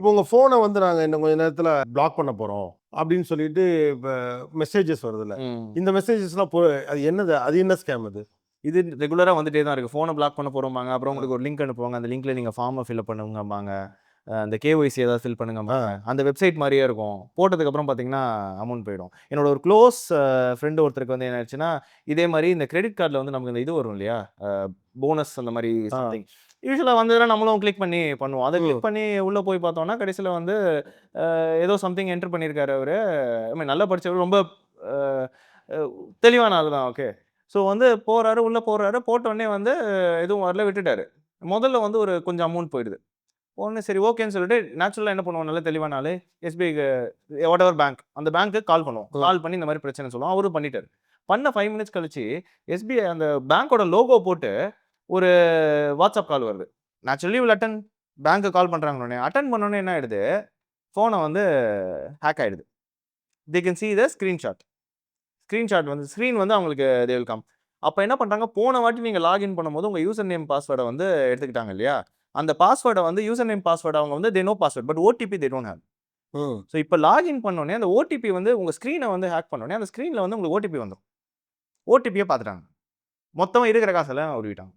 இப்போ உங்க ஃபோன வந்து நாங்க இன்னும் கொஞ்ச நேரத்துல பிளாக் பண்ண போறோம் அப்படின்னு சொல்லிட்டு இப்ப மெசேஜஸ் வருதுல்ல. ம். இந்த மெசேஜஸ்லாம் அது என்னது? அது என்ன ஸ்கேம் அது? இது ரெகுலரா வந்துட்டே தான் இருக்கு. ஃபோன பிளாக் பண்ண போறோம்பாங்க. அப்புறம் ஆ. உங்களுக்கு ஒரு லிங்க் அனுப்புவாங்க. அந்த லிங்க்ல நீங்க ஃபார்ம ஃபில் பண்ணுங்கம்பாங்க. அந்த KYC ஏதாவது ஃபில் பண்ணுங்கம்பாங்க. ஆ. அந்த வெப்சைட் மாரியே இருக்கும். போட்டதுக்கப்புறம் பார்த்தீங்கன்னா, அமௌண்ட் போயிடும். என்னோட ஒரு க்ளோஸ் ஃப்ரெண்ட் ஒருத்தருக்கு வந்து என்ன ஆச்சுன்னா, இதே மாரி இந்த கிரெடிட் கார்ட்ல வந்து நமக்கு இந்த இது வரும் இல்லையா? போனஸ் அந்த மாரி ஆ. சம்திங். யூசுவலா வந்ததுனா நம்மளும் கிளிக் பண்ணி பண்ணுவோம். அத ம். கிளிக் பண்ணி உள்ள போய் பார்த்தோம்னா, கடைசில வந்து ஏதோ சம்திங் என்டர் பண்ணியிருக்காரு அவரு. ஐ மீன் நல்லா படிச்சவரு. ரொம்ப அ அ தெளிவான ஆளு தான். ஓகே. ஸோ வந்து போறாரு, உள்ள போறாரு. போட்டோனே வந்து எதுவும் வரல விட்டுட்டாரு. முதல்ல வந்து ஒரு கொஞ்சம் அமௌண்ட் போயிடுது. உடனே சரி ஓகேன்னு சொல்லிட்டு நேச்சுரலா என்ன பண்ணுவோம் நல்ல தெளிவான ஆளு. SBI whatever bank. அந்த பேங்க்குக்கு கால் பண்ணுவோம். ம். கால் பண்ணி இந்த மாரி பிரச்சனை சொல்லுவோம். அவரும் பண்ணிட்டாரு. பண்ண 5 மினிட்ஸ் கழிச்சு எஸ்பிஐ அந்த பேங்கோட லோகோ போட்டு ஒரு WhatsApp கால் வருது. நேச்சுரலி வில் அட்டெண்ட் பேங்க்கு கால் பண்றாங்கன்னோனே, அட்டெண்ட் பண்ணோனே என்ன ஆயிடுது, ஃபோன வந்து ஹேக் ஆயிடுது. They can see the screenshot. Screenshot வந்து ஸ்க்ரீன் வந்து அவங்களுக்கு தே வில் கம். அப்ப என்ன பண்றாங்க, போன வாட்டி நீங்க லாகின் பண்ணும்போது உங்க யூசர் நேம், பாஸ்வேர்ட வந்து எடுத்துக்கிட்டாங்க இல்லையா? அந்த பாஸ்வேர்ட வந்து யூசர் நேம், பாஸ்வேர்ட் அவங்க வந்து they know password. But OTP they don't have. ம். ஸோ இப்ப லாகின் பண்ணோனே அந்த ஓடிபி வந்து உங்க ஸ்க்ரீன வந்து ஹேக் பண்ணோனே, அந்த ஸ்க்ரீன்ல வந்து உங்களுக்கு ஓடிபி வந்துரும். ஓடிபிய பார்த்துட்டாங்க. மொத்தமா இருக்கிற காசெல்லாம் உருவிட்டாங்க.